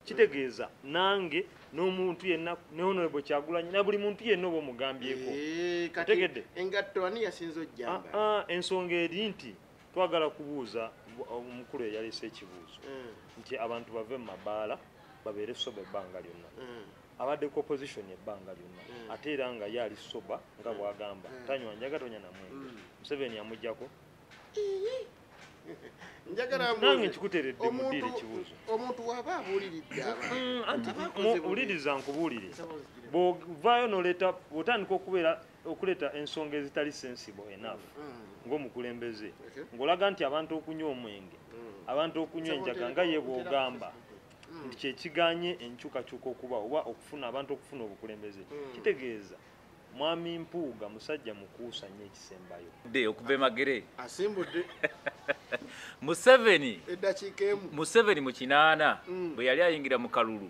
kitegeeza nange n'omuntu yenna neonobo Kyagulanyi na buli muntu yenna obo mugambyeko tegedde engatto ani yasinzo jjamba ensonga eri nti twagala kubuuza omukulu eyalese ekibuuzo nti abantu bave mu mabaala babeere soba ebbanga lyonna abaddeko opposition ebbanga lyonna ate era nga yali soba nga bwagamba tanywa njaga tonya na mwenge Museveni amujjako nange nkikuteredde mudiri ekibuuzo omuntu waba abuuliridde uliriza nkubuulire bwovaayo noleeta otandika okuleeta ensonga ezitali sensible enough ng'omukulembeze ng'olaga nti abantu okunywa omwenge abantu okunywa enjaga nga ye bw'ogamba nti kyekiganye enkyukakyuka okuba oba okufuna abantu okufuna obukulembeze kitegeeza mwami Mpuuga musajja mukuusa nnyo ekisembayo okuva emagere asimbudde Museveni eddakiika emu Museveni mu kinaana bwe yali ayingira mu kalulu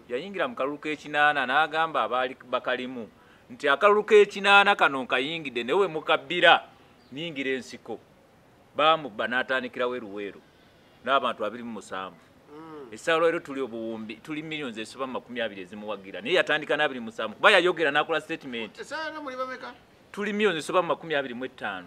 yayingira mu kalulu k'ekinaana n'agamba abaali bakalimu nti akalulu k'ekinaana kano nkayingidde newe mukabbira niyingira ensiko baamubba n'atandikirawo eruweero n'abantu 27 essaawa leero tuli obuwumbi tuli millions esoba 20 ezimuwagira naye yatandika na 27 kuba yayogera n'akola statement essaawa muli bameka tuli millions esoba 25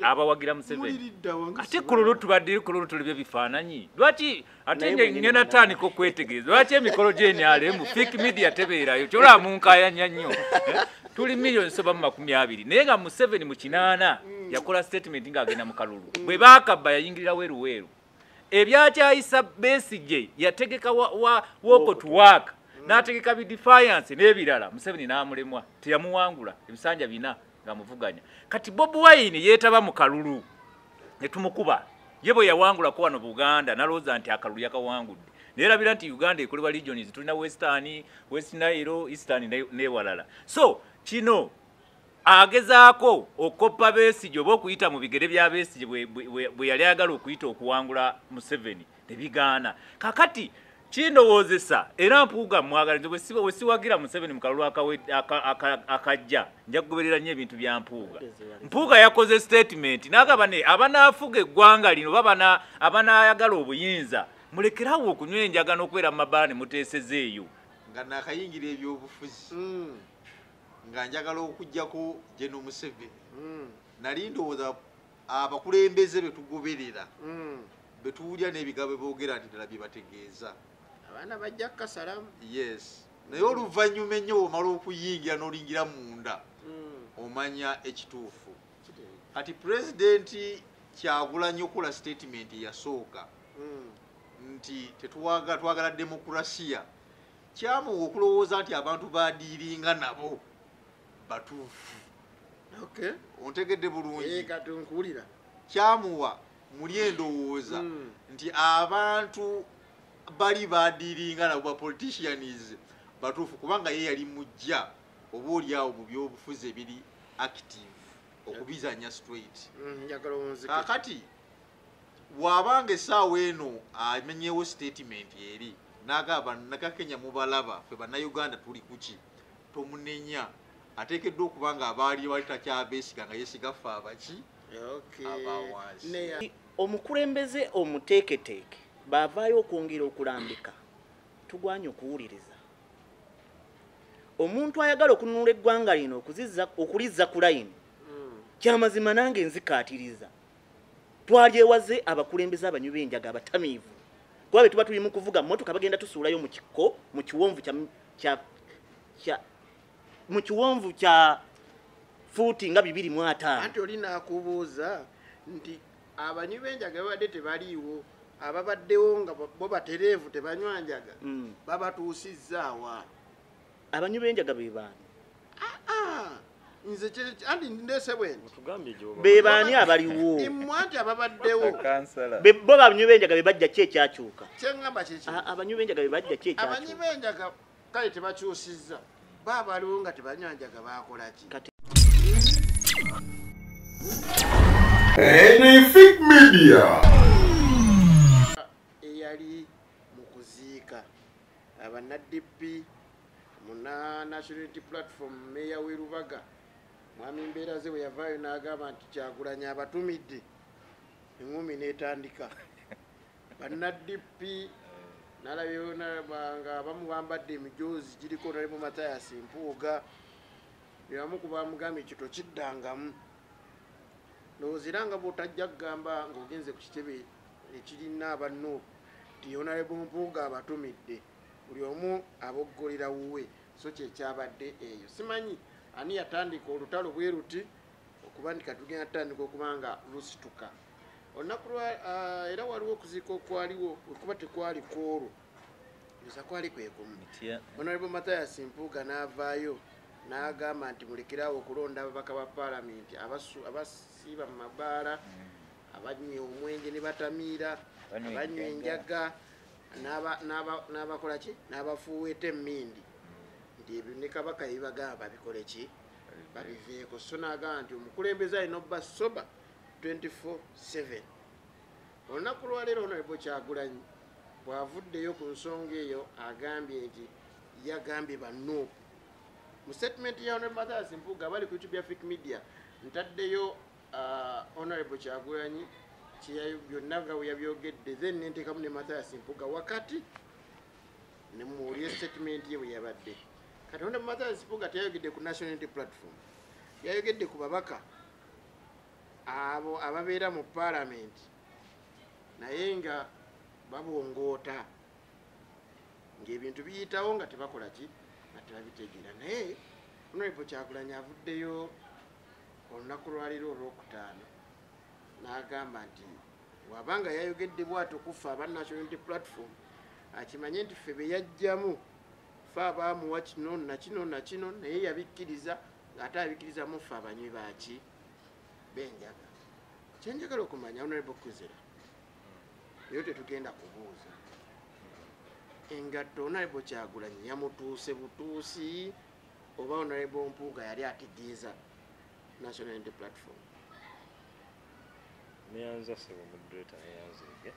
abawagira Museveni ate kululu tubadde kululu tuli bye bifaananyi lwaki ate ngena tandika okwetegereza lwaki emikolo gy'enyale mu fake media tebeerayo kyola munkayanya nnyo tuli millions esoba 20 naye nga Museveni mu kinaana yakola statement ng'agenda mu kalulu bwe baakabba yayingirirawo eruweero ebyakyayisa Besigye yategeka walk to work n'ategeka bi defiance n'ebirala Museveni n'amulemwa teyamuwangula ebisanja bina ng'amuvuganya kati Bobi Wine yeetaba mu kalulu ne tumukuba ye bwe yawangulako wano Buganda n'alowooza nti akalulu yakawangudde neerabira nti Uganda ekolebwa regions tulina West Nile, Eastern n'ewalala so kino agezaako okoppa Besigye oba okuyita mu bigere bya Besigye bwe yali ayagala okuyita okuwangula Museveni ne bigaana kakati kindowoozesa era Mpuuga mwagaliza bwe siwagira Museveni mu kalulu akajja nja kugoberera nnyo ebintu bya Mpuuga yakoze statement n'agamba abanaafuga eggwanga lino oba abanaayagala obuyinza mulekerawo okunywa enjaga n'okubeera mu mabaala ne muteeseza eyo nga naakayingira ebyobufuzi nga njagala okujjako General Museveni nali ndowooza abakulembeze betugoberera betuwulya n'ebigambo boogera nti ddala bye bategeeza abaana bajja kkasalamu yes naye oluvannyuma ennyo omala okuyingira n'olingira munda omanya ekituufu kati pulezidenti Kyagulanyi okola statement yasooka nti twagala demokurasiya kyamuwa okulowooza nti abantu badiiringa nabo batuufu ontegedde bulungi kyamuwa muli endowooza nti abantu bali badiiringa nabo ba politicians batuufu kubanga ye yali mujja oba oliawo mu byobufuzi ebiri active okubizanya straight kakati bw'abanga essaawa eno amenyewo statement eri n'agamba Nakakenya mubalaba ffe bannayuganda tuli kuki tomunenya ateekeddwa okuba nga abaali bali takyabeesiga nga yeesiga ffe abaki abawansi omukulembeze omuteeketeeke baavaayo okwongera okulambika tugwanye okuwuliriza omuntu ayagala okununula eggwanga lino okulizza ku layini kyamazima nange nzikaatiriza twalyewaze abakulembeze abanywi b'enjaga abatamiivu kuba be tuba tuli mu kuvuga mmotoka bagenda tusuulayo mu kikko mu kiwonvu kya fuuti nga 2.5 anti oli naakubuuza nti abanywi b'enjaga babadde tebaliiwo ababaddewo nga bo batereevu tebanywa njaga babatuusizzaawa abanywi b'enjaga be baani nze anti ndese bwenti be baani abaliwo imwanti ababaddewo bo banywi b'enjaga be bajja ki ekyakyuka kyeŋŋamba kiki abanywi b'enjaga be bajja ki ekyakyuka abanywi b'enjaga kale tebakyusizza baabaliwo nga tebanywa njaga baakola ki Enefik Media eyali mu kuziika abanaddipi muna National Unity Platform meya w'e Rubaga mwami Mbeeraze bwe yavaayo n'agamba nti Kyagulanyi abatumidde eŋŋumi n'etandika bannaddipi nalabyeyo nga abamu bambadde emijoozi giriko Honorable Mathias Mpuuga nebamu ku bamugambye ekyo tokiddangamu ndowooza era nga bw'otajja kugamba ng'ogenze ku kitebe ekirina abanno ti Honorable Mpuuga abatumidde buli omu aboggolera wuwe so kyekyabadde eyo simanyi ani yatandika olutalo bwe ruti okuba nti katugenda tutandika okuba nga lusituka olunaku era waliwo okuziika okwaliwo okuba tekwali kwolwo nza kwali kwekumu Honorable Mathias Mpuuga n'avaayo n'agamba nti mulekerawo okulonda ababaka ba paalamenti abasiiba mu mabaala abanywa omwenge ne batamiira abanywa enjaga n'abakola ki n'abafuuweta emmindi nti ebyo ne kabaka ebibagamba babikole ki babiveeko so n'agamba nti omukulembeze alina obba soba 24/7 olunaku lwaleero Honorable Kyagulanyi bw'avuddeyo ku nsonga eyo agambye nti yagambye banno mu statement ya Honorable Mathias Mpuuga abali ku YouTube ya Fake Media ntaddeyo Honorable Kyagulanyi byonna nga we yabyogedde then nenteekamu ne Mathias Mpuuga wakati ne muwulire statement ye bwe yabadde kati Honorable Mathias Mpuuga teyayogedde ku National Unity Platform yayogedde ku babaka abo ababeera mu paalamenti naye nga babongoota ng'ebintu biyitawo nga tebakola ki nga tebabitegeera naye Honorable Kyagulanyi avuddeyo olunaku lwaliro olwokutaano n'agamba nti wabanga yayogedde bw'ati okufa aba National Unity Platform akimanye nti ffe be yajjamu ffe abaamuwa kino nakino nakino naye yabikkiriza ng'ate abikkirizamu ffe abanywi baki benjaga kyenjagala okumanya Honorable Kuzera eyo tetugenda kubuuza engatto Honorable Kyagulanyi yamutuuse butuusi oba Honorable Mpuuga yali ategeeza National Unity Platform neyanza sebo moderator neyanzege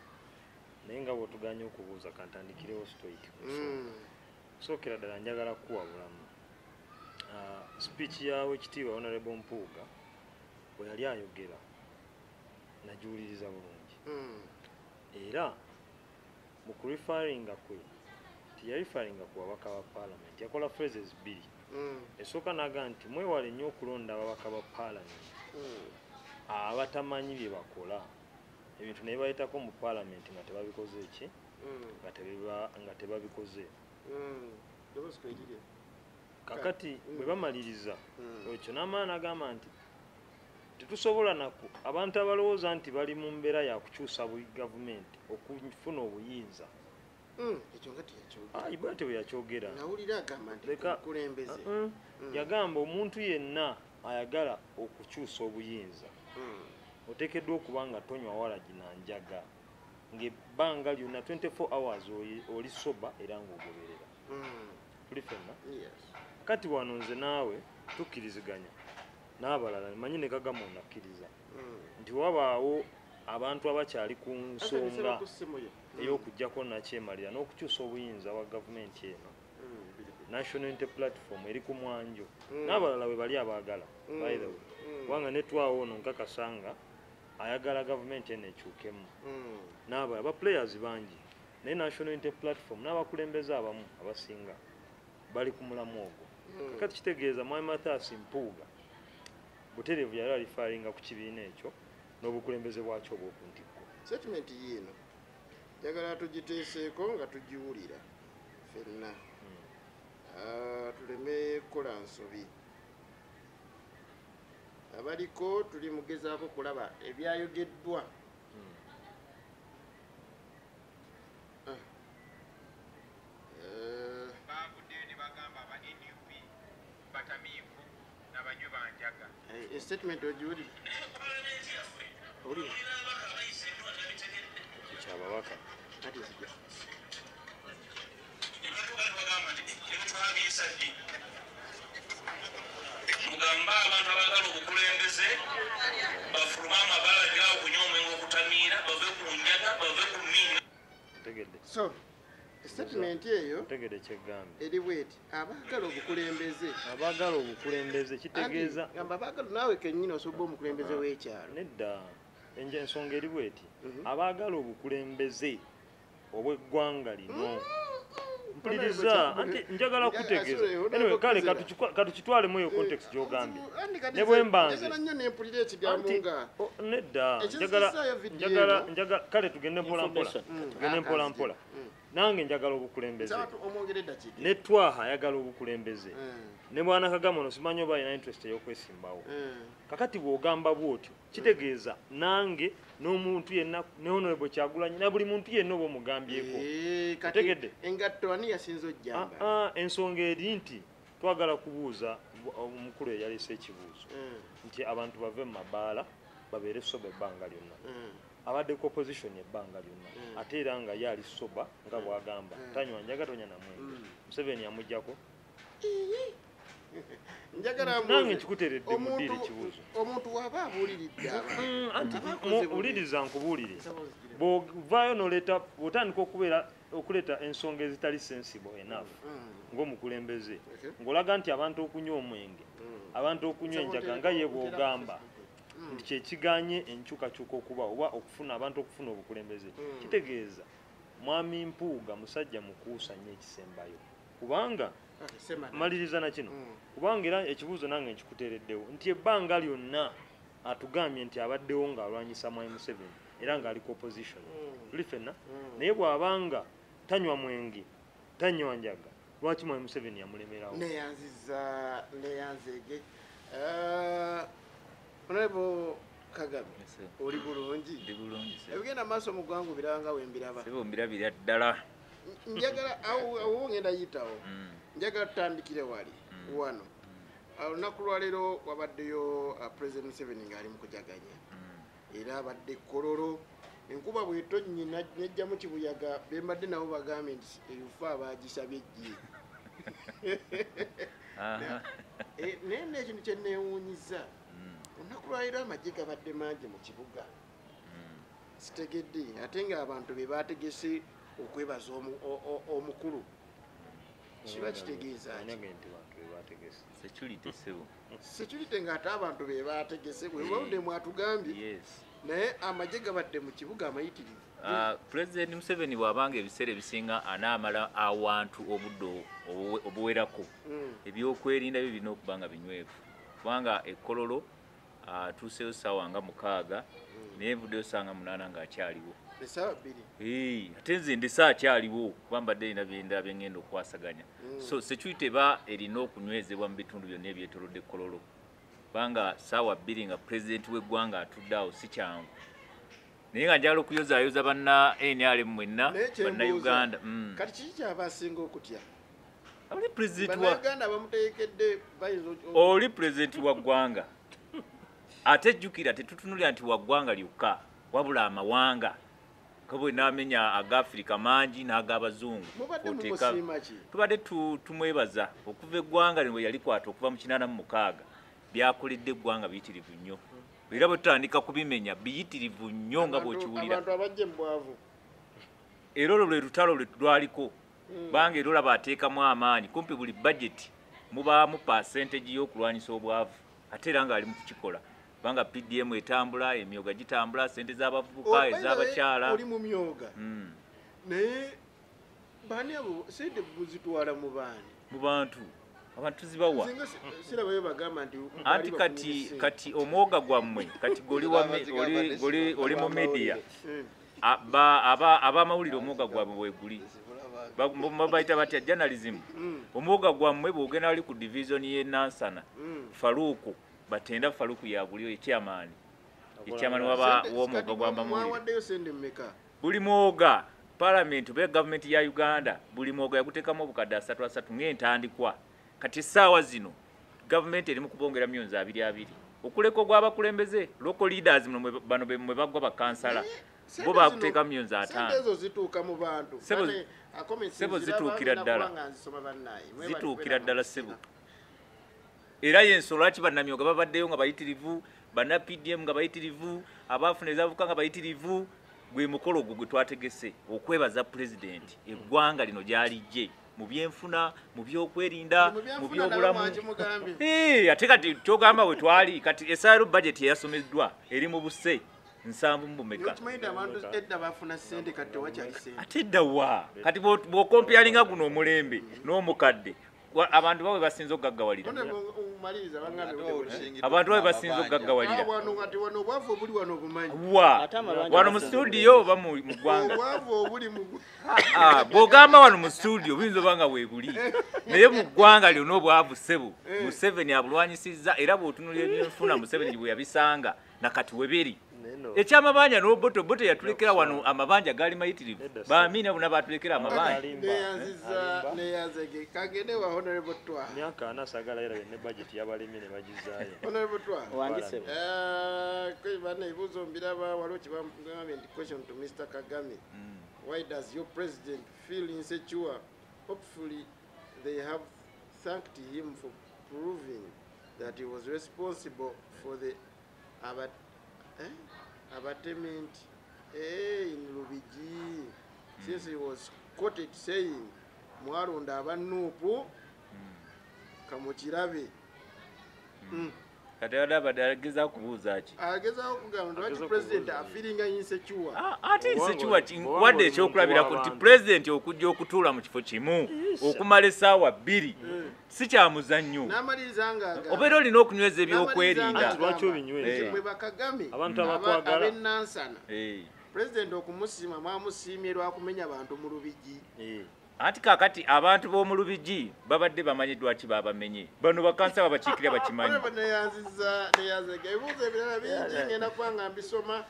naye nga bwotuganya okubuuza kantandikirewo straight sookera ddala njagala kuwabulamu speech yawe ekitiibwa Honorable Mpuuga bwe yali ayogera nagiwuliriza bulungi era mu kurifaringa kwe tiyarifaringa ku babaka ba paalamenti yakola phrases bbiri esooka naga nti mwewale nnyo okulonda ababaka ba paalamenti abatamanyi bye bakola ebintu naye bayitako mu paalamenti nga tebabikoze eki nga tebabikoze kakati bwe bamaliriza ekyo n'amaani agamba nti tetusobola naku abantu abalowooza nti bali mu mbeera ya kukyusa gavumenti okufuna obuyinza ibwate bwe yakyogera yagamba omuntu yenna ayagala okukyusa obuyinza oteekeddwa okuba nga tonywa wala ginanjaga ng'ebbanga lyonna 24 hours oli soba era ng'ogoberera tuli fenna kati wano nze naawe tukkiriziganya n'abalala manyi ne kagama onakkiriza nti wabaawo abantu abakyali ku nsonga ey'okuggyako nakyemalira n'okukyusa obuyinza bwa gavumenti eno National Unity Platform eri ku mwanjo n'abalala bwe bali abaagala by the way kubanga netwawo ono nkakasanga ayagala gavumenti eno ekyukemu n'abalala ba players bangi naye National Unity Platform n'abakulembeze abamu abasinga bali ku mulamu ogwo kakati kitegeeza Mwami Mathias Mpuuga butereevu yali alifaringa ku kibiina ekyo n'obukulembeze bwakyo obw'okuntikko statement yiino njagala tugiteeseeko nga tugiwulira ffenna tuleme kukola nsobi abaliko tuli mugezaako kulaba ebyayogeddwa statement ogiwulira owulira kyababaka mugamba abantu abagala obukulembeze bafuluma amabala gawo kunywa omwenge okutamiira bave ku njaga bave ku mmini so statement eyo tegede kyegambye eri bweti abaagala obukulembeze kitegeeza gamba abaagala naawe kennyini osobba omukulembeze w'ekyalo nedda ensonga eri bweti abaagala obukulembeze obweggwanga lino. Mpuliriza anti njagala kutegeeza. Anyway, kale katukitwale mu yo context gy'ogambye. Ne bwe mbanze. Nedda njagala kale tugende mpola mpola. Nange njagala obukulembeze. Ne Twaha ayagala obukulembeze. Ne bwana Kagame ono simanyi oba alina interest ey'okwesimbawo. Kakati bw'ogamba bw'otyo kitegeeza nange n'omuntu yenna ne Honorable Kyagulanyi na buli muntu yenna oba omugambyeko. Tegedde engatto ani yasinza ojjamba? Ensonga eri nti twagala kubuuza omukulu eyalese ekibuuzo nti abantu bave mu mabaala babeere soba ebbanga lyonna. Abaddeko opposition ebbanga lyonna ate era nga yali soba nga bwagamba tanywa njaga tonya na mwenge. Museveni amujjako. Nange nkikuteredde muddira ekibuuzo. Omuntu waba abuuliridde uliriza nkubuulire bw'ovaayo n'oleeta bw'otandika okuleeta ensonga ezitali sensible enough ng'omukulembeze ng'olaga nti abantu okunywa omwenge abantu okunywa enjaga nga ye bw'ogamba nti kyekiganye enkyukakyuka okuba oba abantu okufuna obukulembeze kitegeeza mwami Mpuuga musajja mukuusa nnyo ekisembayo kubanga maliriza na kino kubanga era ekibuuzo nange nkikuteereddewo nti ebbanga lyonna atugambye nti abaddewo ng'alwanyisa Mwai Museveni era ng'aliko opposition tuli ffenna naye bw'abanga tanywa mwenge tanywa njaga lwaki Mwai Museveni yamulemerawo neyanzege Honorable Kagame oli bulungi ebigenda maaso mu ggwanga biranga wembiraba mbirabira ddala njagala awo ngenda yitawo njagala tutandikire wali wano olunaku lwaleero wabaddeyo President Museveni ng'ali mu kujaganya era abadde Kololo enkuba bw'etonnye nejja mu kibuyaga bembadde nabo bagambye nti ebifa abagisabye ejje naye n'ekintu kye neewuunyiza olunaku lwaleero amagye gabadde mangi mu kibuga sitegedde ate ng'abantu be baategese okwebaza omukulu kiba kitegeeza security ng'ate abantu be baategese bwe bawudde mwatugambye naye amagye gabadde mu kibuga amayitirivu. President Museveni bw'abanga ebiseera ebisinga anaamala awantu obudde obuwerako ebyokwerinda byo birina okuba nga binywevu kubanga ekololo atuuseyo ssaawa nga 6 naye envuddeyo ssaawa nga 8 ng'akyaliwo ate nze ndese akyaliwo kuba mbadde erina byendala bye ngenda okwasaganya so security eba erina okunywezebwa mu bitundu byonna ebyetolodde Kololo kubanga ssaawa 2 nga pulezidenti w'eggwanga atudde awo si kyangu naye nga njagala okuyozaayoza banna NRM mwenna banna Uganda kati kiki kyabasinga okutya oli pulezidenti bannayuganda bamuteekedde oli pulezidenti wa ggwanga ate jjukira tetutunulira nti wa ggwanga lyokka wabula amawanga kabo namenya agafrika mangi n'agabazungu tubadde tumwebaza okuva eggwanga lino yalikwata okuva mu 86 byakoledde eggwanga biyitirivu nnyo era bwe tutandika kubimenya biyitirivu nnyo nga bw'okiwulira era olwo lwe lutalo lwe lwaliko banga era olaba ateekamu amaanyi kumpi buli budget mubaamu percentage y'okulwanyisa obwavu ate era ng'ali mu kukikola banga PDM etambula emyoga gitambula sente z'abavubuka ez'abakyala oli mu myoga naye bani abo sente buzitwala mu bantu abantu zibawa sirabayo bagamba nti anti kati omwoga gwammwe kati oli mu media abamawulire omwoga gwabwe bweguli babayita batya journalism omwoga gwammwe bwogenda wali ku division y'e Nansana Faruku batenda Faruku yabuliyo ekyamaani w'omwoga gw'amawulire buli mwoga parliament be government ya Uganda buli mwoga yaguteekamu obukadde 3 ng'entandikwa kati essaawa zino government eri mu kubongera myonzi 2 okuleka gw'abakulembeze local leaders bano mwe baggwa bakansala bo bakuteeka myonzi 5 ezo zituuka mu bantu sebo zituukira ddala sebo era yensolo lwaki bannamyoga babaddeyo nga bayitirivu banna PDM nga bayitirivu abaafuna ezavuka nga bayitirivu gwe mukolo ogwo gwe twategese okwebaza pulezidenti eggwanga lino gyalijje mu byenfuna mu byokwerinda mu byobulamu ate kati kyogamba we twali kati essaairo budget eyasomeddwa eri mu buse nsambu mbumeka Nokimanyi abantu edda bafuna ssente kati tewakyali ssente. ate edda wa kati bw'okompyalinga guno omulembe n'omukadde abantu bawe basinza okugaggawalira Maliriza bangambe abantu bawe basinza okugaggawalira wano obwavu obuli wano obumanyi. wa wano mu studio oba mu ggwanga Obwavu obuli mu bw'ogamba wano mu studio buyinza oba nga weebuli naye mu ggwanga lyonna obwavu ssebo Museveni abulwanyisizza era bw'otunulira ebyenfuna Museveni bwe yabisanga nakati we biri ekyamabanja n'obotoboto yatulekera wano amabanja gaali mayitirivu baamina bonna batulekera amabanja neyazege kagende wa Honorable Twa. myaka anasagala era ne budget y'abalimi ne bagizaayo. Honorable Twa. Wandise. Bana ebibuzo mbiraba waliwo kibagambye nti question to Mr. Kagame. Why does your president feel insecure? Hopefully they have thanked him for proving that he was responsible for the abatement in Lubigi, since he was quoted saying mwarunda abanupu kamukirabe. kati abadde ageza kubuuza ki Agezaho kugamba lwaki president afiringa insecure. ate insecure wadde ekyokulabirako nti president okujja okutuula mu kifo kimu okumala essaawa 2 si kya muzannyo N'amaliriza nga obeera olina okunyweza ebyokwerinda Lwaki obinyweza? mwe bakagame Abantu abakwagala. ab'ennansana president okumusiima mwamusiimye lwakumenya abantu mu Lubigi. anti kakati abantu b'omu Lubigi babadde bamanyiddwa ki babamenye bano bakansa babakiikirira bakimanyi neyazega ebibuuzo ebirala bingi ngenda kuba nga mbisoma.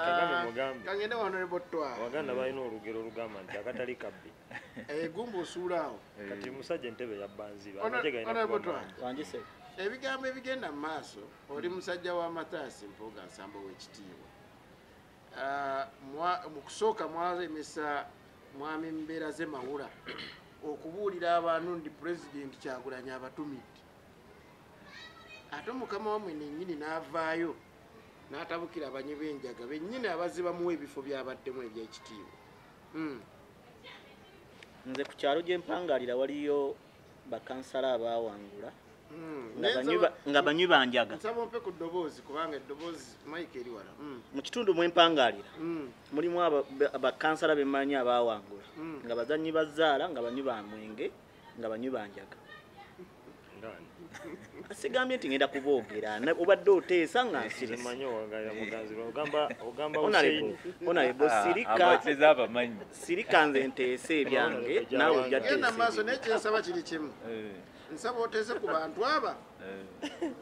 Kagame mugambe. Kagende wa Honorable Twa. Abaganda balina olugero olugamba nti akatali kabbi. Gumba osuulaawo. Kati musajja entebe yabbanziba. Honorable Twa. Wandise. Ebigambo ebigenda mu maaso oli musajja wa Mathias Mpuuga Nsamba w'ekitiibwa. Mu kusooka mwalemesa mwami Mbeera ze Mawula okubuulira abantu ndi president Kyagulanyi abatumidde. Ate mukama wamwe nennyini n'avaayo n'atabukira abanyi b'enjaga bennyini abazze bamuwa ebifo byabaddemu eby'ekitiibwa. Nze ku kyalo gy'empangalira waliyo bakansala abaawangula nga banywi banjaga. Nsaba mpe ku ddoboozi kubanga eddoboozi Mike eri wala. Mu kitundu mw'empangalira mulimu abakansala bemmanyi abaawangula nga bazannyi bazzaala nga banywi ba mwenge nga banywi banjaga. Sigambye nti ngenda kuboogera obadde oteesa nga Simanyi owagala muganzi ogamba Honorable sirika nze nteese ebyange naawe ojja genda maaso naye kyensaba kiri kimu. Nsaba oteese ku bantu aba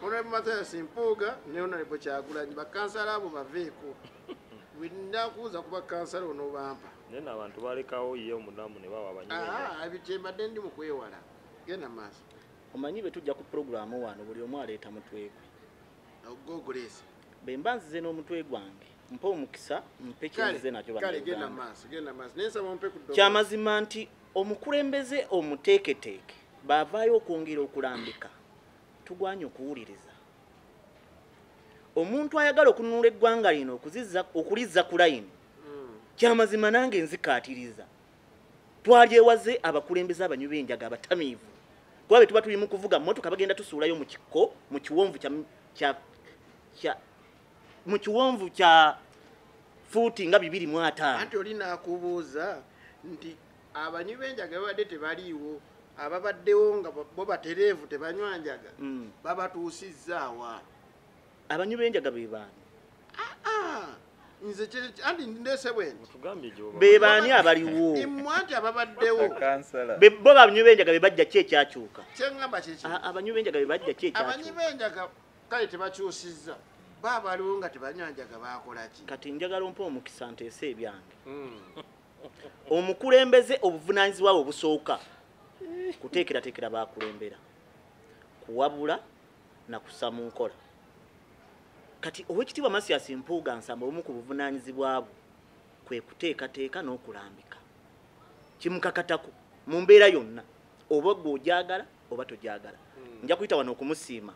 Honorable Mathias Mpuuga ne Honorable Kyagulanyi bakansala abo baveeko. Bwinakuuza ku bakansala onoobampa. naye n'abantu balekawo ye omudamu ne bawa abanyi. Ebikyembadde ndi mu kwewala. Genda maaso. Omanyi bwe tujja ku puroguramu wano buli omu aleeta mutwe gwe. Ogogolese. Be mba nzize n'omutwe gwange mpa omukisa mpe kyenzize nakyo kale genda maaso nensaba mpe ku ddoboozi. Kyamazima nti omukulembeze omuteeketeeke baavaayo okwongera okulambika tugwanye okuwuliriza. Omuntu ayagala okununula eggwanga lino okulizza ku layini kyamazima nange nzikaatiriza. Twalyewaze abakulembeze abanywi b'enjaga abatamiivu kuba tuba tuli mu kuvuga mmotoka bagenda tusuulayo mu kikko mu kiwonvu kya fuuti nga 2.5. Anti oli n'akubuuza nti abanywi b'enjaga babadde tebaliiwo ababaddewo nga bo batereevu tebanywa njaga babatuusizzaawa. Abanywi b'enjaga be baani? Nze anti ndese bwenti be baani abaliwo? Imwanti ababaddewo bo banywi b'enjaga be bajja ki ekyakyuka? Kyeŋŋamba kiki? Abanywi b'enjaga be bajja ki ekyakyuka? Abanywi b'enjaga kale tebakyusizza baabaliwo nga tebanywa njaga baakola ki? Kati njagala ompa omukisa nteese ebyange. Omukulembeze obuvunaanyizibwa bwe busooka kuteekerateekera baakulembera kuwabula na kussa mu nkola. Kati Oweekitiibwa Mathias Mpuuga Nsamba omu ku buvunaanyizibwa bwe kwe kuteekateeka n'okulambika kimukakatako mu mbeera yonna oba gwe ogyagala oba togyagala. Nja kuyita wano okumusiima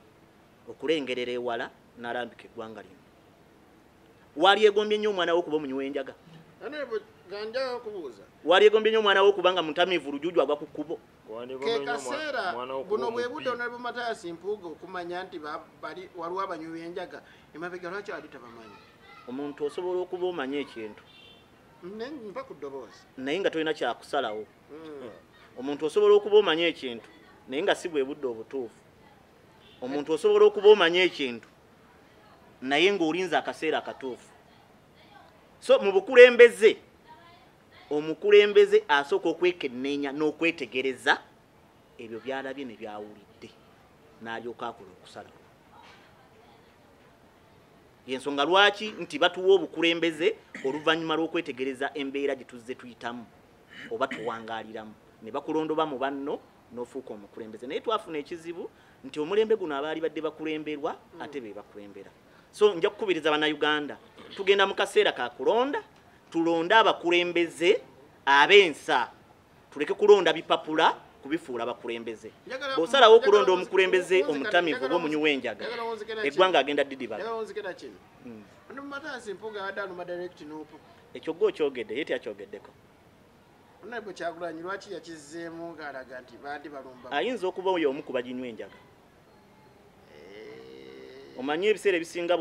okulengerera ewala n'alambika eggwanga lino. Waalyegombye nnyo omwana we okuba omunywi w'enjaga? Ganjaga kubuuza. Waalyegombye nnyo omwana we okubanga mutamiivu lujuuju agwa ku kkubo? Ke kaseera buno bwe budde Honorable Mathias Mpuuga okumanya nti waliwo abanywi b'enjaga emabega lwaki ali tabamanyi? omuntu osobola okuba omanya ekintu mpa ku ddoboozi naye nga tolina kyakusalawo omuntu osobola okuba omanya ekintu naye nga si bwe budde obutuufu omuntu osobola okuba omanya ekintu naye ng'olinza akaseera akatuufu so mu bukulembeze omukulembeze asooka okwekenneenya n'okwetegereza ebyo byalabye ne byawulidde n'alyoka akola okusalawo yensonga lwaki nti batuwa obukulembeze oluvannyuma lw'okwetegereza embeera gye tuzze tuyitamu oba tuwangaaliramu ne bakulondoba mu banno n'ofuuka omukulembeze naye twafuna ekizibu nti omulembe guno abaali badde bakulemberwa ate be bakulembera so nja kukubiriza bannayuganda tugenda mu kaseera ka kulonda tulonde abakulembeze ab'ensa tuleke kulonda bipapula kubifuula abakulembeze bw'osalawo okulonda omukulembeze omutamivu oba omunywi w'enjaga eggwanga agenda ddidibala ekyo gwe okyogedde ye tyakyogeddeko ayinza okuba oyo omu ku baginywa enjaga omanyi ebiseera ebisinga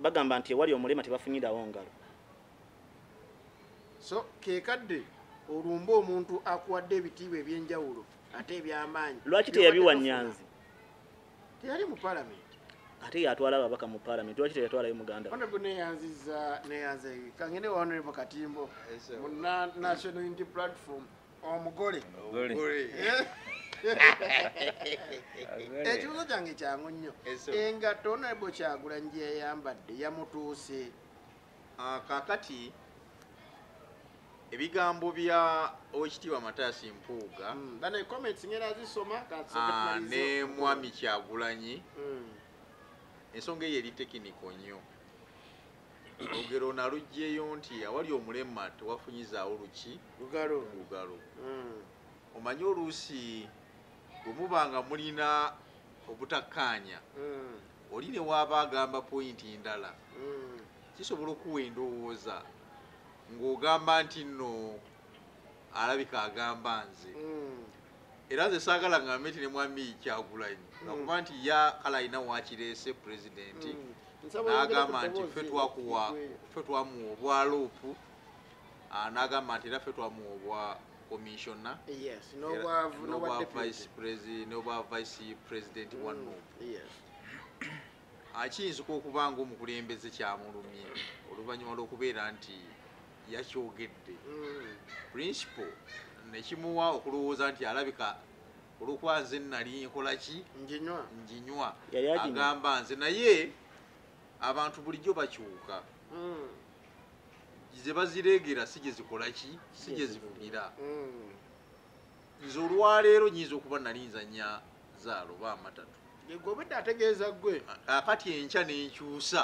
bagamba nti ewali omulema tebafunyirawo ngalo so kekadde olumba omuntu akuwadde ebitiibwa ebyenjawulo ate ebyamaanyi lwaki teyabiwa Nyanzi teyali mu palamenti ate yatwala ababaka mu palamenti lwaki teyatwalayo muganda honorable neyanze kangene wa honorable Katimbo mu National Unity Platform omugole ekibuzo kyange kyangu nnyo engatto honorable Kyagulanyi gye yayambadde yamutuuse kakati ebigambo bya Oweekitiibwa Mathias Mpuuga ne Mwami Kyagulanyi ensonga eyo eri tekiniko nnyo olugero naluggyeyo nti awali omulema tewafunyizaawo lugalo omanyi oluusi bwe muba nga mulina obutakkaanya oli ne waaba agamba pointi ndala kisobola okuwa endowooza ng'ogamba nti nno alabika agamba nze era nze saagala ngambe nti ne Mwami Kyagulanyi ngakuba nti kale alina wakireese pulezidenti n'agamba nti ffe twamuwa obwa loopu n'agamba nti era ffe twamuwa obwa komishona n'obwa vice president bwa nuupu akiyinza okuba ng'omukulembeze kyamulumye oluvannyuma lw'okubeera nti yakyogedde principal nekimuwa okulowooza nti alabika olwokuba nze nali nkolaki njinywa agamba nze naye abantu bulijjo bakyuka ze bazireegera si gye zikolaki si gye zifunira nze olwaleero nyinza okuba nali nzanya zaalo ba amatatu gobedde ategeeza gwe akati enkya nenkyusa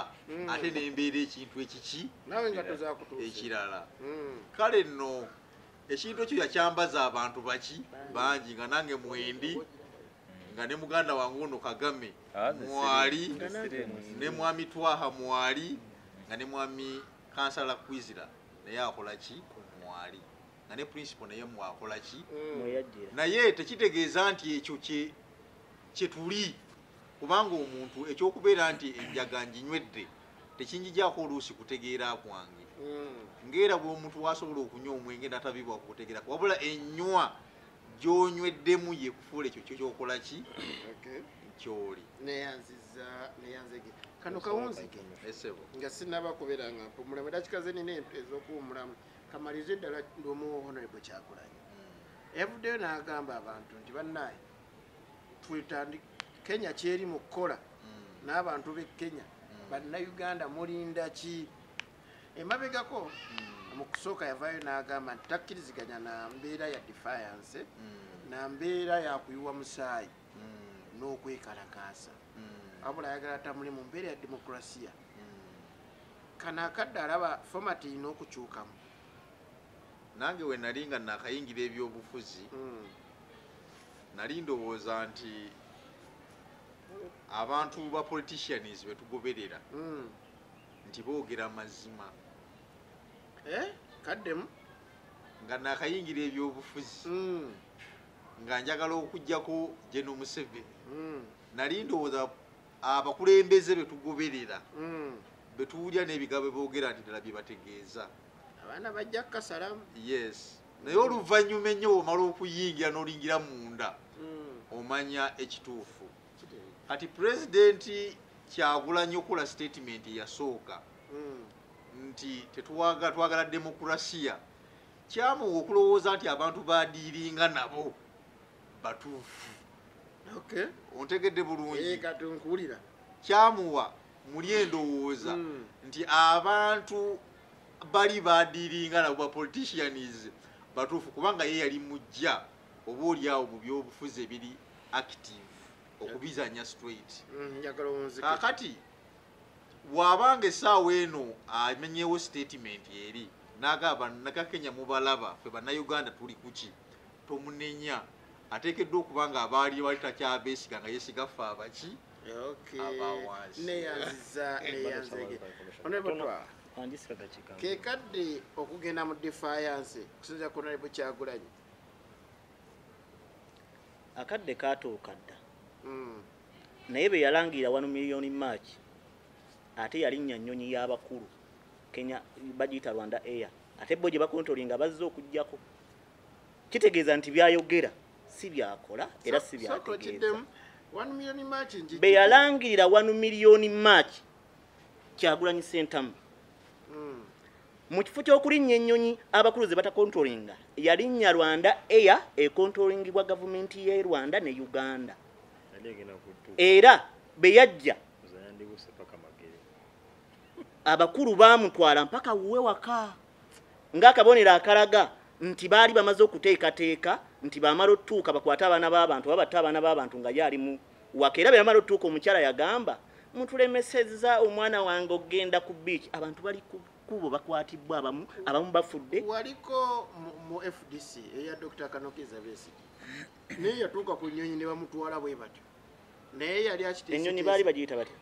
ate nembeera ekintu ekiki nawe nga tozakutuusa ekirala kale nno ekintu ekyo yakyambaza abantu baki bangi nga nange mwendi nga ne muganda wange ono Kagame mwali ne Mwami Twaha mwali nga ne Mwami Kansala Kwizira naye akola ki mwali nga ne principal naye mwakola ki naye tekitegeeza nti ekyo kye tuli kubanga omuntu ekyokubeera nti enjaga njinywedde tekinjijako oluusi kutegeera kwange ngeera bw'omuntu wasobola okunywa omwenge natabibwa kutegeera wabula ennywa gy'onyweddemu ye kufuula ekyo kyokola ki kyoli neyanzege kano kawunzike nga sinaba kubeera nga mpumulamu dakika ze nina ez'okuwumulamu kamalize ddala ndiomu honorable Kyagulanyi yavuddeyo n'agamba abantu nti bannaye Kenya kyeri mu kukola n'abantu b'e Kenya bannayuganda mulinda ki emabegako mu kusooka yavaayo n'agamba nti takkiriziganya na mbeera ya defiance na mbeera ya kuyiwa musaayi n'okwekalakaasa wabula ayagala tamuli mu mbeera ya demokrasiya kano akadde alaba fomati ina okukyukamu nange we nali nga nakayingira ebyobufuzi nali ndowooza nti abantu ba politicians betugoberera nti boogera mazima kaddemu nga nakayingira ebyobufuzi nga njagala okujjako General Museveni nali ndowooza abakulembeze betugoberera betuulya n'ebigambo boogera nti ddala bye bategeeza abaana bajja kukasalamu yes naye oluvannyuma ennyo omala okuyingira n'olingira munda omanya ekituufu kati pulezidenti Kyagulanyi okola statement yasooka nti twagala demokurasiya kyamuwa okulowooza nti abantu badiiringa nabo batuufu ontegedde bulungi kyamuwa muli endowooza nti abantu bali badiiringa nabo bapoliticians batuufu kubanga ye yali mujja oba oliawo mu byobufuzi ebiri active okubizanya straight kakati bw'abanga essaawa eno amenyewo statement eri n'agamba Nakakenya mubalaba ffe bannayuganda tuli kuki tomunenya ateekeddwa okuba nga abaali bali takyabeesiga nga yeesiga ffe abaki kekadde okugenda mu defiance kusinza ku Honorable Kyagulanyi akadde kaatuuka dda naye be yalangira 1 million March ate yalinnya nnyonyi y'abakulu Kenya bagiyita Rwanda Air ate bo gye bakontrolinga bazze okujjako kitegeeza nti byayogera si byakola era si byategeeza be yalangirira 1 million March Kyagulanyi Ssentamu mu kifo ky'okulinnya ennyonyi abakulu ze batakontrolinga yalinnya Rwanda Air ekontrolingibwa gavumenti y'e Rwanda ne Uganda era be yajja abakulu baamutwala mpaka wuwe waka ng'akabonero akalaga nti baali bamaze okuteekateeka nti baamala otuuka bakwate abaana b'abantu babatta abaana b'abantu nga yali mu waka era be bamala otuuka omukyala yagamba mutulemesezza omwana wange ogenda ku beach abantu bali kubo bakwatibwa abamu bafudde waliko mu FDC eya Dr. Kanokiza Besigye naye yatuuka ku nnyonyi ne bamutwala bwe batyo naye yali akiteese ennyonyi baali bagiyita batya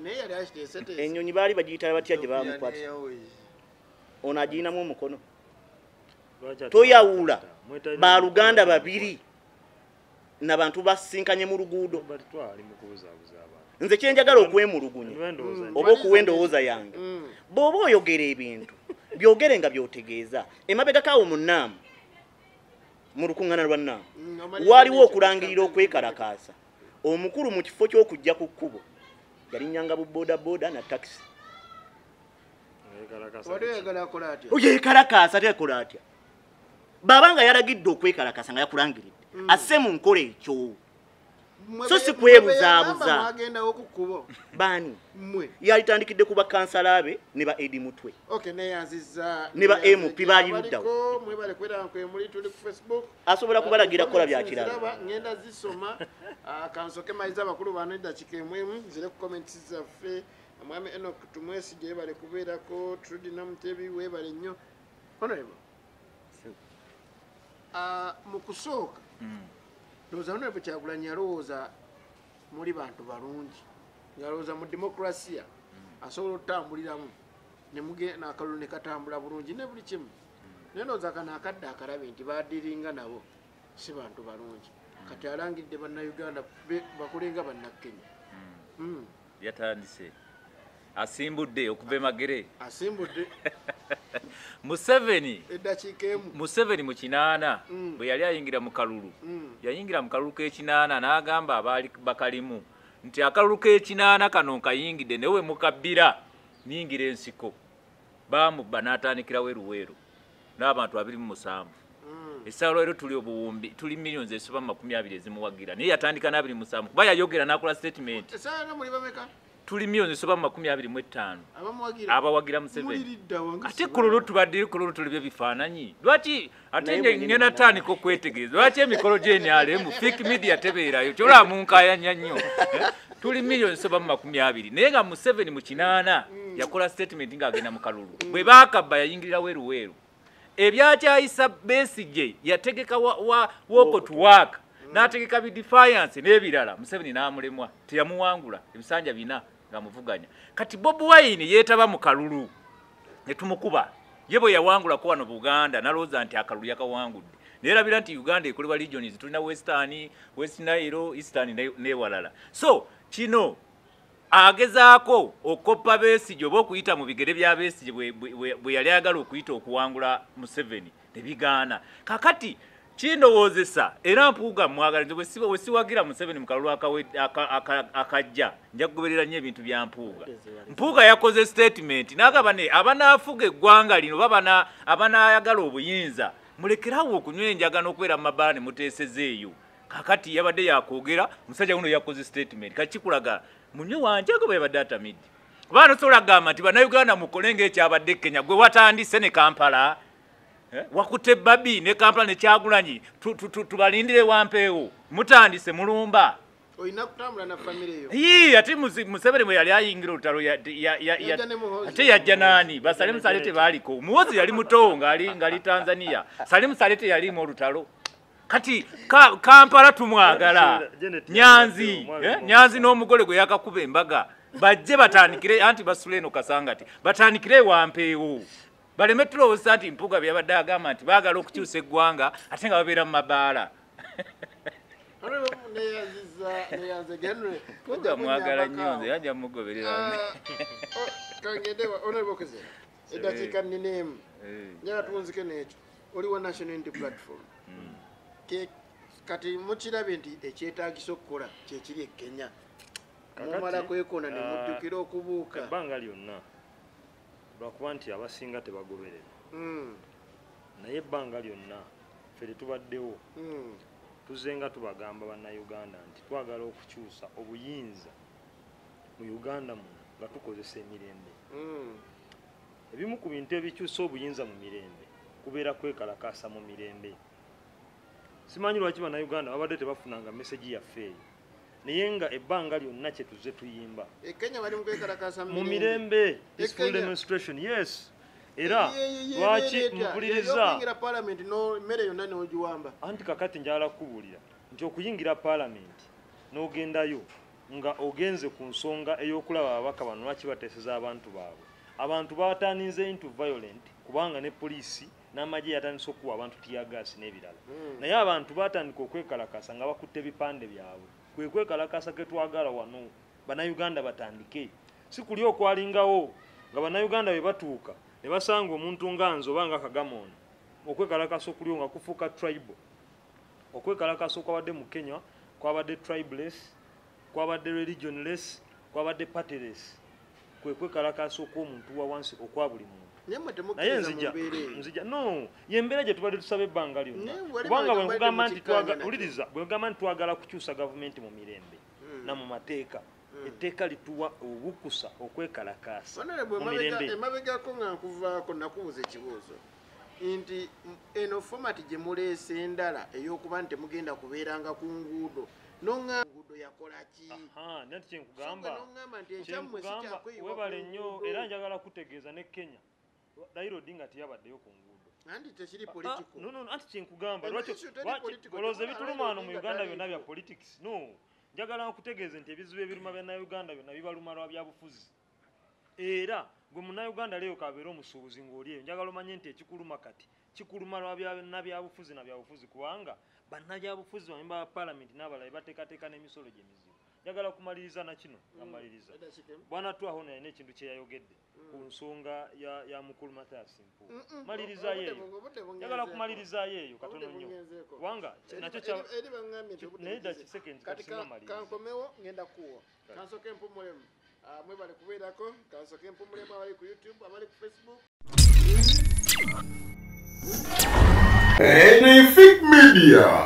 naye yali akiteese ennyonyi baali bagiyita batya gye bamukwata ono agiyinamu omukono toyawula baluganda babiri n'abantu basinkanye mu luguudo nze kyenjagala okwemulugunya oba okuwa endowooza yange bw'oba oyogera ebintu byogere nga byotegeeza emabega kaawo mu Nnaamu mu lukuŋŋaana lwa Nnaamu waaliwo okulangirira okwekalakaasa omukulu mu kifo ky'okujja ku kkubo yalinnyanga buboodabooda na takisi yeekalakaasa tekola atya baba nga yalagidde okwekalakaasa nga yakulangiridde asse mu nkola ekyo so si kwebuzaabuza baani yalitandikidde ku bakansala be ne ba Edi Mutwe ne ba MP baali luddawo asobola kubalagira kukola bya kirala ngenda zisoma kansoke maiza bakulu bano eddakiika emu zire ku comments zaffe Mwami Enoch Tumwesigye bale kubeerako Trudy Namutebi weebale nnyo Honorable mu kusooka ndowooza Honorable Kyagulanyi yalowooza muli bantu balungi yalowooza mu demokurasiya asobola okutambuliramu n'akalulu ne katambula bulungi ne buli kimu naye ndowooza kano akadde akalabe nti baadiringa nabo si bantu balungi kati alangidde bannayuganda bakulenga bannakenya yatandise asimbudde okuva emagere asimbudde Museveni eddakiika emu Museveni mu kinaana bwe yali ayingira mu kalulu yayingira mu kalulu k'ekinaana n'agamba abaali bakalimu nti akalulu k'ekinaana kano nkayingidde newe mukabbira niyingira ensiko baamubba n'atandikirawo eruweero n'abantu 27 essaawa leero tuli obuwumbi tuli millions esoba 20 ezimuwagira naye yatandika na 27 kuba yayogera n'akola statement essaawa muli bameka tuli millions esoba 25 abawagira Museveni ate kululu tubadde kululu tuli bye bifaananyi lwaki ate ngena tandika okwetegeeza lwaki emikolo gy'enyale mu fake media tebeerayo kyola munkayanya nnyo tuli millions esoba 20 naye nga Museveni mu kinaana yakola statement ng'agenda mu kalulu bwe baakabba yayingirirawo eruweero ebyakyayisa Besigye yategeka walk to work n'ategeka bi defiance n'ebirala Museveni n'amulemwa teyamuwangula ebisanja bina ng'amuvuganya kati Bobi Wine yeetaba mu kalulu ne tumukuba ye bwe yawangula ko wano Buganda nalowooza nti akalulu yakawangudde neerabira nti Uganda ekolebwa regions tulina West Nile, Eastern n'ewalala so kino agezaako okoppa Besigye oba okuyita mu bigere bya Besigye bwe yali ayagala okuyita okuwangula Museveni ne bigaana. Kakati kindowoozesa era Mpuuga mwagala bwe siwagira Museveni mu kalulu akajja nja kugoberera nnyo ebintu bya Mpuuga. Mpuuga yakoze statement n'agamba abanaafuga eggwanga lino oba abanaayagala obuyinza mulekerawo okunywa enjaga n'okwera mu mabaala ne muteeseza eyo. Kakati yabadde yakwogera musajja guno yakoze statement kakikulaga munywe wanjaga bwe yabadde atamidde. Kuba osobola kugamba nti bannayuganda mukole ng'ekyabadde Kenya gwe watandise ne Kampala. Wakute Babi ne Kampala ne Kyagulanyi tubalindire wampeewo mutandise mulumba. Oyina kutambula na family yo. Ate Museveni bwe yali ayingira olutalo ate yajja nani Basalimu Salete baaliko. Muhoozi yali muto ngali Tanzania. Salimu Salete yalimu olutalo. Kati Kampala tumwagala Nyanzi n'omugole gwe yakakuba embaga bajje batandikire anti Basuleno Kasangati batandikire wampeewo baleme tulowooza nti Mpuuga byabadde agamba nti baagala okukyusa eggwanga ate nga babeera mu mabaala. Mpuuga mwagala nnyo nze yajja mugoberera. Eddakiika nnina emu njala tuwunzike n'ekyo oliwo National Unity Platform kati mukirabe nti ekyetaagisa okukola kyekiri e Kenya mumala kwekona ne mujjukira okubuuka ebbanga lyonna lwakuba nti abasinga tebagoberera naye ebbanga lyonna ffe tetubaddewo tuzze nga tubagamba bannayuganda nti twagala okukyusa obuyinza mu Uganda muno nga tukozesa emirembe. Ebimu ku bintu ebikyusa obuyinza mu mirembe kubeera kwekalakaasa mu mirembe. Simanyi lwaki bannayuganda babadde tebafunanga meseji yaffe eyo naye nga ebbanga lyonna kye tuzze tuyimba Kenya bali mu kwekalakaasa mu mirembe peaceful demonstration. Yes, era lwaki mpuliriza parliament no mmere yonna n'ogiwamba anti kakati njala kubuulira nti okuyingira parliament n'ogendayo nga ogenze ku nsonga ey'okulaba ababaka bano lwaki bateeseza abantu baabwe. Abantu batandinze into violent kubanga ne poliisi n'amagye yatandise okuwa abantu tiyagasi n'ebirala. Naye abantu batandika okwekalakasa nga bakutte ebipande byabwe. Kwe kwekalakasa ke twagala wano bannayuganda batandike. Si kuli okwalingawo nga bannayuganda bwe batuuka ne basanga omuntu nga nze oba nga Kagamono okwekalakasa okuli nga kufuuka tribal. Okwekalakasa okwabadde mu Kenya kwabadde tribeless, kwabadde religionless, kwabadde partyless. Kwe kwekalakasa okw'omuntu wa wansi okwa buli muntu. Naye nzija no yembeera gye tubadde tusaba ebbanga lyonna kubanga bwe nkugamba nti uliriza bwe nkugamba nti twagala kukyusa gavumenti mu mirembe na mu mateeka etteeka lituwa obukusa okwekalakaasa mu mirembe. Emabegako nga nkuvaako nakubuuza ekibuuzo nti eno fomati gye muleese endala ey'okuba nti temugenda kubeeranga ku nguudo nonga nguudo yakola ki? Nati kyenkugamba webale nnyo era njagala kutegeeza ne Kenya Raila Odinga tiyabaddeyo ku nguudo. Anti tekiri political. No, anti kyenkugamba lwaki olowooza ebituluma wano mu Uganda byonna bya politics. No, njagala nkutegeeze nti ebizibu ebiruma bannayuganda byonna bibaluma lwa byabufuzi. Era gwe munnayuganda leero kabeera omusuubuzi ng'oli eyo njagala omanye nti ekikuluma kati kikuluma lwa byabufuzi na byabufuzi kubanga bannabyabufuzi bamemba ba palamenti n'abalala bateekateeka n'emisolo gy'emizibu. Njagala kumaliriza na kino amaliriza. Bwana Twahono yalina ekintu kye yayogedde ku nsonga ya mukulu Mathias Mpuuga. Maliriza yeeyo. Njagala kumaliriza yeeyo katono nnyo. Kubanga nakyo kya naye dda kisekendi kasinga maliriza. Kankomewo ngenda kuwa. Kansoke mpumulemu. Mwebale kubeerako. Kansoke mpumulemu abali ku YouTube, abali ku Facebook. Anyfic Media.